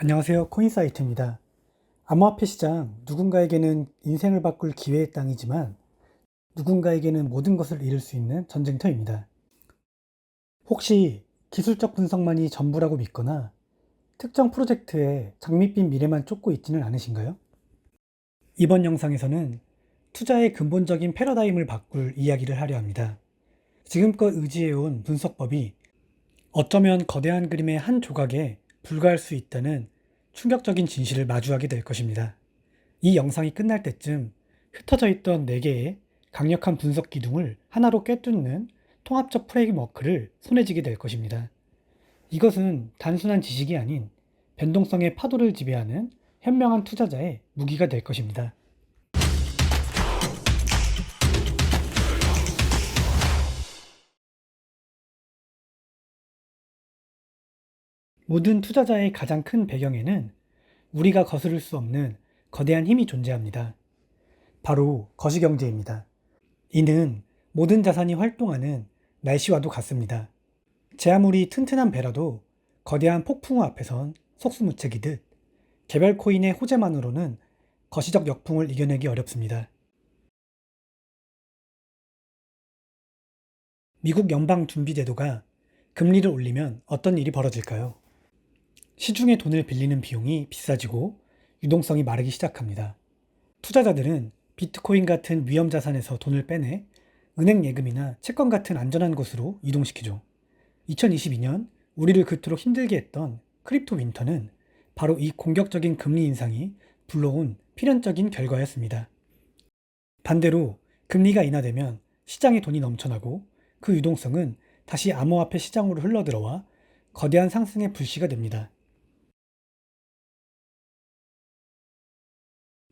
안녕하세요. 코인사이트입니다. 암호화폐 시장, 누군가에게는 인생을 바꿀 기회의 땅이지만 누군가에게는 모든 것을 잃을 수 있는 전쟁터입니다. 혹시 기술적 분석만이 전부라고 믿거나 특정 프로젝트에 장밋빛 미래만 쫓고 있지는 않으신가요? 이번 영상에서는 투자의 근본적인 패러다임을 바꿀 이야기를 하려 합니다. 지금껏 의지해온 분석법이 어쩌면 거대한 그림의 한 조각에 불과할 수 있다는 충격적인 진실을 마주하게 될 것입니다. 이 영상이 끝날 때쯤 흩어져 있던 4개의 강력한 분석 기둥을 하나로 꿰뚫는 통합적 프레임워크를 손에 쥐게 될 것입니다. 이것은 단순한 지식이 아닌 변동성의 파도를 지배하는 현명한 투자자의 무기가 될 것입니다. 모든 투자자의 가장 큰 배경에는 우리가 거스를 수 없는 거대한 힘이 존재합니다. 바로 거시경제입니다. 이는 모든 자산이 활동하는 날씨와도 같습니다. 제 아무리 튼튼한 배라도 거대한 폭풍우 앞에선 속수무책이듯 개별 코인의 호재만으로는 거시적 역풍을 이겨내기 어렵습니다. 미국 연방준비제도가 금리를 올리면 어떤 일이 벌어질까요? 시중에 돈을 빌리는 비용이 비싸지고 유동성이 마르기 시작합니다. 투자자들은 비트코인 같은 위험 자산에서 돈을 빼내 은행 예금이나 채권 같은 안전한 곳으로 이동시키죠. 2022년 우리를 그토록 힘들게 했던 크립토 윈터는 바로 이 공격적인 금리 인상이 불러온 필연적인 결과였습니다. 반대로 금리가 인하되면 시장에 돈이 넘쳐나고 그 유동성은 다시 암호화폐 시장으로 흘러들어와 거대한 상승의 불씨가 됩니다.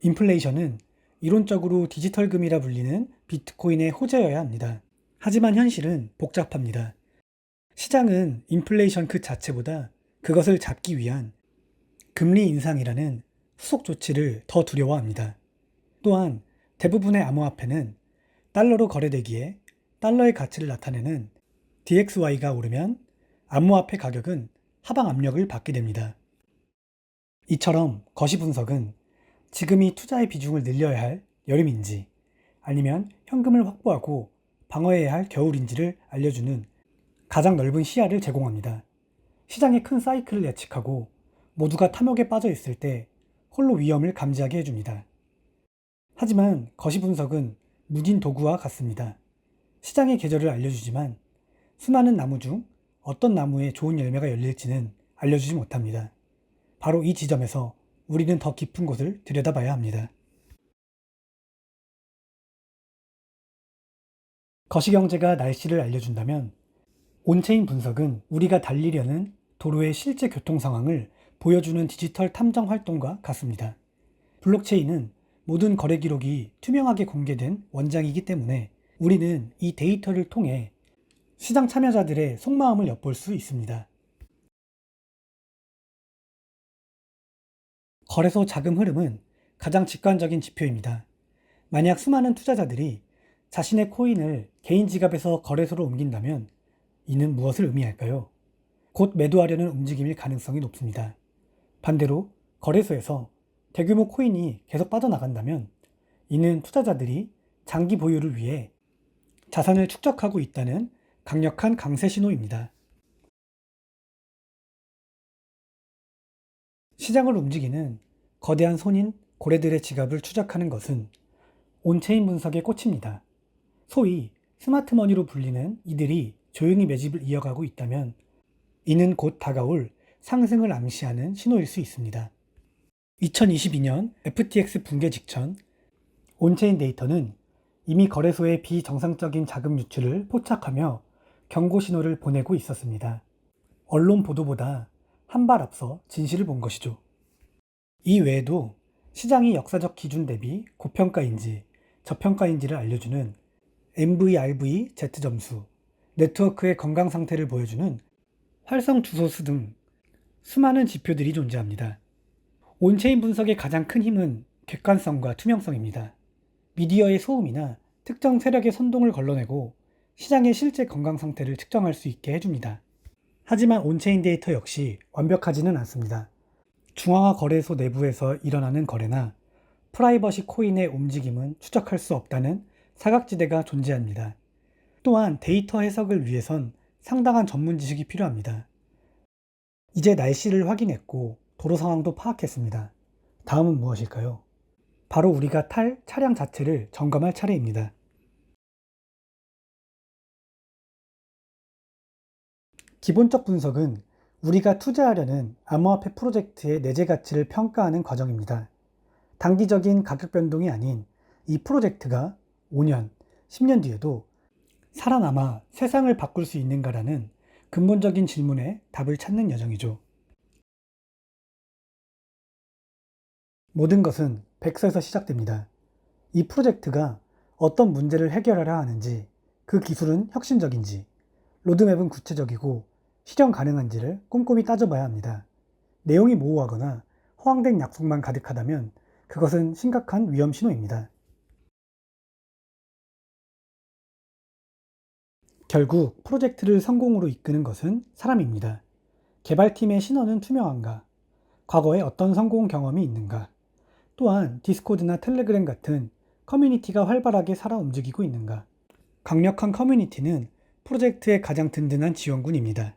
인플레이션은 이론적으로 디지털금이라 불리는 비트코인의 호재여야 합니다. 하지만 현실은 복잡합니다. 시장은 인플레이션 그 자체보다 그것을 잡기 위한 금리 인상이라는 후속 조치를 더 두려워합니다. 또한 대부분의 암호화폐는 달러로 거래되기에 달러의 가치를 나타내는 DXY가 오르면 암호화폐 가격은 하방 압력을 받게 됩니다. 이처럼 거시 분석은 지금이 투자의 비중을 늘려야 할 여름인지 아니면 현금을 확보하고 방어해야 할 겨울인지를 알려주는 가장 넓은 시야를 제공합니다. 시장의 큰 사이클을 예측하고 모두가 탐욕에 빠져 있을 때 홀로 위험을 감지하게 해줍니다. 하지만 거시 분석은 무딘 도구와 같습니다. 시장의 계절을 알려주지만 수많은 나무 중 어떤 나무에 좋은 열매가 열릴지는 알려주지 못합니다. 바로 이 지점에서 우리는 더 깊은 곳을 들여다봐야 합니다. 거시경제가 날씨를 알려준다면 온체인 분석은 우리가 달리려는 도로의 실제 교통 상황을 보여주는 디지털 탐정 활동과 같습니다. 블록체인은 모든 거래 기록이 투명하게 공개된 원장이기 때문에 우리는 이 데이터를 통해 시장 참여자들의 속마음을 엿볼 수 있습니다. 거래소 자금 흐름은 가장 직관적인 지표입니다. 만약 수많은 투자자들이 자신의 코인을 개인 지갑에서 거래소로 옮긴다면 이는 무엇을 의미할까요? 곧 매도하려는 움직임일 가능성이 높습니다. 반대로 거래소에서 대규모 코인이 계속 빠져나간다면 이는 투자자들이 장기 보유를 위해 자산을 축적하고 있다는 강력한 강세 신호입니다. 시장을 움직이는 거대한 손인 고래들의 지갑을 추적하는 것은 온체인 분석의 꽃입니다. 소위 스마트머니로 불리는 이들이 조용히 매집을 이어가고 있다면 이는 곧 다가올 상승을 암시하는 신호일 수 있습니다. 2022년 FTX 붕괴 직전 온체인 데이터는 이미 거래소의 비정상적인 자금 유출을 포착하며 경고 신호를 보내고 있었습니다. 언론 보도보다 한 발 앞서 진실을 본 것이죠. 이 외에도 시장이 역사적 기준 대비 고평가인지 저평가인지를 알려주는 MVRV Z점수, 네트워크의 건강 상태를 보여주는 활성 주소수 등 수많은 지표들이 존재합니다. 온체인 분석의 가장 큰 힘은 객관성과 투명성입니다. 미디어의 소음이나 특정 세력의 선동을 걸러내고 시장의 실제 건강 상태를 측정할 수 있게 해줍니다. 하지만 온체인 데이터 역시 완벽하지는 않습니다. 중앙화 거래소 내부에서 일어나는 거래나 프라이버시 코인의 움직임은 추적할 수 없다는 사각지대가 존재합니다. 또한 데이터 해석을 위해선 상당한 전문 지식이 필요합니다. 이제 날씨를 확인했고 도로 상황도 파악했습니다. 다음은 무엇일까요? 바로 우리가 탈 차량 자체를 점검할 차례입니다. 기본적 분석은 우리가 투자하려는 암호화폐 프로젝트의 내재 가치를 평가하는 과정입니다. 단기적인 가격 변동이 아닌 이 프로젝트가 5년, 10년 뒤에도 살아남아 세상을 바꿀 수 있는가라는 근본적인 질문에 답을 찾는 여정이죠. 모든 것은 백서에서 시작됩니다. 이 프로젝트가 어떤 문제를 해결하려 하는지, 그 기술은 혁신적인지, 로드맵은 구체적이고 실현 가능한지를 꼼꼼히 따져봐야 합니다. 내용이 모호하거나 허황된 약속만 가득하다면 그것은 심각한 위험 신호입니다. 결국 프로젝트를 성공으로 이끄는 것은 사람입니다. 개발팀의 신원은 투명한가? 과거에 어떤 성공 경험이 있는가? 또한 디스코드나 텔레그램 같은 커뮤니티가 활발하게 살아 움직이고 있는가? 강력한 커뮤니티는 프로젝트의 가장 든든한 지원군입니다.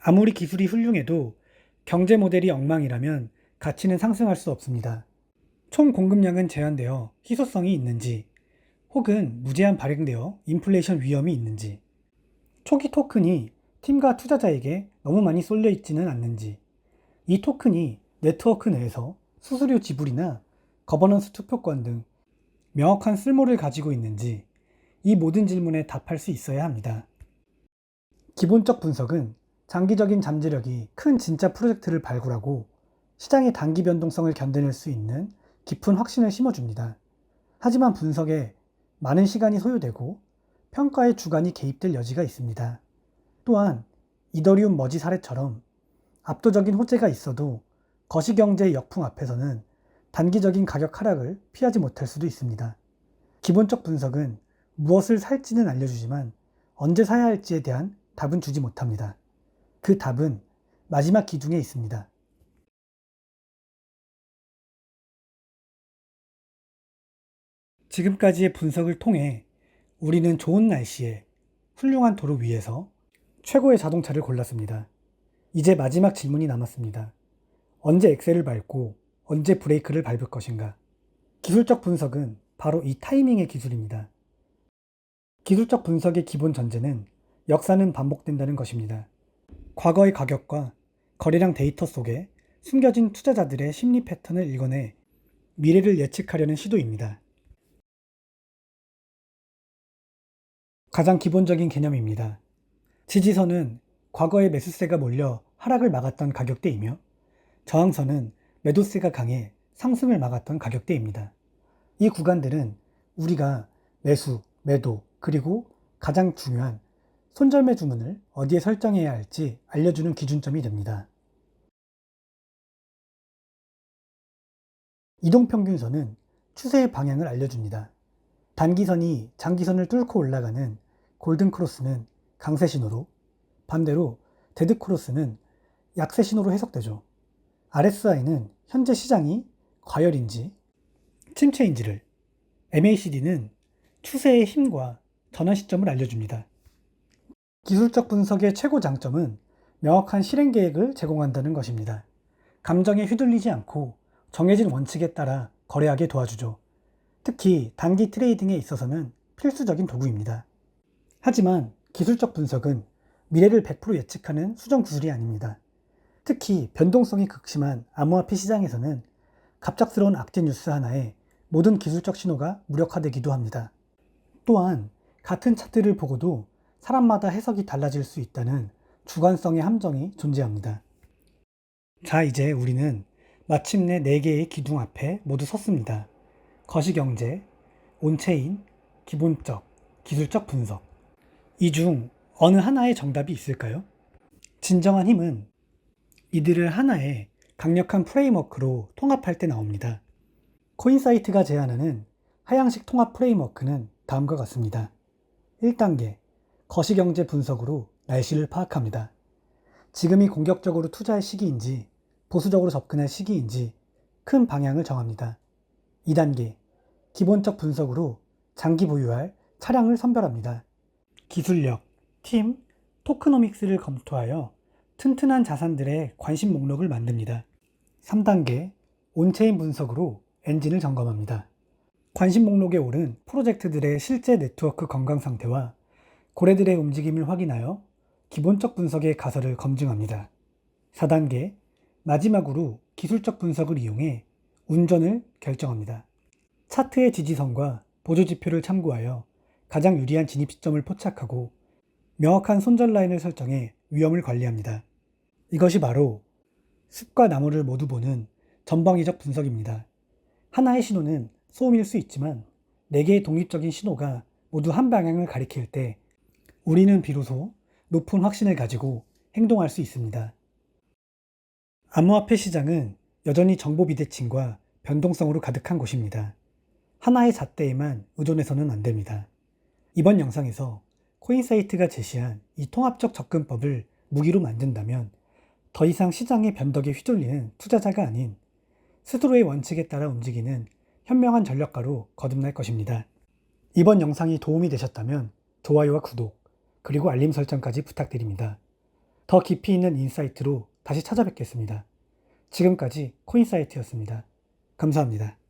아무리 기술이 훌륭해도 경제 모델이 엉망이라면 가치는 상승할 수 없습니다. 총 공급량은 제한되어 희소성이 있는지, 혹은 무제한 발행되어 인플레이션 위험이 있는지, 초기 토큰이 팀과 투자자에게 너무 많이 쏠려 있지는 않는지, 이 토큰이 네트워크 내에서 수수료 지불이나 거버넌스 투표권 등 명확한 쓸모를 가지고 있는지, 이 모든 질문에 답할 수 있어야 합니다. 기본적 분석은 장기적인 잠재력이 큰 진짜 프로젝트를 발굴하고 시장의 단기 변동성을 견뎌낼 수 있는 깊은 확신을 심어줍니다. 하지만 분석에 많은 시간이 소요되고 평가의 주관이 개입될 여지가 있습니다. 또한 이더리움 머지 사례처럼 압도적인 호재가 있어도 거시경제의 역풍 앞에서는 단기적인 가격 하락을 피하지 못할 수도 있습니다. 기본적 분석은 무엇을 살지는 알려주지만 언제 사야 할지에 대한 답은 주지 못합니다. 그 답은 마지막 기둥에 있습니다. 지금까지의 분석을 통해 우리는 좋은 날씨에 훌륭한 도로 위에서 최고의 자동차를 골랐습니다. 이제 마지막 질문이 남았습니다. 언제 엑셀을 밟고 언제 브레이크를 밟을 것인가? 기술적 분석은 바로 이 타이밍의 기술입니다. 기술적 분석의 기본 전제는 역사는 반복된다는 것입니다. 과거의 가격과 거래량 데이터 속에 숨겨진 투자자들의 심리 패턴을 읽어내 미래를 예측하려는 시도입니다. 가장 기본적인 개념입니다. 지지선은 과거의 매수세가 몰려 하락을 막았던 가격대이며 저항선은 매도세가 강해 상승을 막았던 가격대입니다. 이 구간들은 우리가 매수, 매도, 그리고 가장 중요한 손절매 주문을 어디에 설정해야 할지 알려주는 기준점이 됩니다. 이동평균선은 추세의 방향을 알려줍니다. 단기선이 장기선을 뚫고 올라가는 골든크로스는 강세 신호로, 반대로 데드크로스는 약세 신호로 해석되죠. RSI는 현재 시장이 과열인지 침체인지를, MACD는 추세의 힘과 전환 시점을 알려줍니다. 기술적 분석의 최고 장점은 명확한 실행 계획을 제공한다는 것입니다. 감정에 휘둘리지 않고 정해진 원칙에 따라 거래하게 도와주죠. 특히 단기 트레이딩에 있어서는 필수적인 도구입니다. 하지만 기술적 분석은 미래를 100% 예측하는 수정 구술이 아닙니다. 특히 변동성이 극심한 암호화폐 시장에서는 갑작스러운 악재 뉴스 하나에 모든 기술적 신호가 무력화되기도 합니다. 또한 같은 차트를 보고도 사람마다 해석이 달라질 수 있다는 주관성의 함정이 존재합니다. 자, 이제 우리는 마침내 4개의 기둥 앞에 모두 섰습니다. 거시경제, 온체인, 기본적, 기술적 분석. 이 중 어느 하나의 정답이 있을까요? 진정한 힘은 이들을 하나의 강력한 프레임워크로 통합할 때 나옵니다. 코인사이트가 제안하는 하향식 통합 프레임워크는 다음과 같습니다. 1단계, 거시경제 분석으로 날씨를 파악합니다. 지금이 공격적으로 투자할 시기인지 보수적으로 접근할 시기인지 큰 방향을 정합니다. 2단계, 기본적 분석으로 장기 보유할 차량을 선별합니다. 기술력, 팀, 토크노믹스를 검토하여 튼튼한 자산들의 관심 목록을 만듭니다. 3단계, 온체인 분석으로 엔진을 점검합니다. 관심 목록에 오른 프로젝트들의 실제 네트워크 건강 상태와 고래들의 움직임을 확인하여 기본적 분석의 가설을 검증합니다. 4단계, 마지막으로 기술적 분석을 이용해 운전을 결정합니다. 차트의 지지선과 보조지표를 참고하여 가장 유리한 진입 시점을 포착하고 명확한 손절 라인을 설정해 위험을 관리합니다. 이것이 바로 숲과 나무를 모두 보는 전방위적 분석입니다. 하나의 신호는 소음일 수 있지만 4개의 독립적인 신호가 모두 한 방향을 가리킬 때 우리는 비로소 높은 확신을 가지고 행동할 수 있습니다. 암호화폐 시장은 여전히 정보 비대칭과 변동성으로 가득한 곳입니다. 하나의 잣대에만 의존해서는 안 됩니다. 이번 영상에서 코인사이트가 제시한 이 통합적 접근법을 무기로 만든다면 더 이상 시장의 변덕에 휘둘리는 투자자가 아닌 스스로의 원칙에 따라 움직이는 현명한 전략가로 거듭날 것입니다. 이번 영상이 도움이 되셨다면 좋아요와 구독, 그리고 알림 설정까지 부탁드립니다. 더 깊이 있는 인사이트로 다시 찾아뵙겠습니다. 지금까지 코인사이트였습니다. 감사합니다.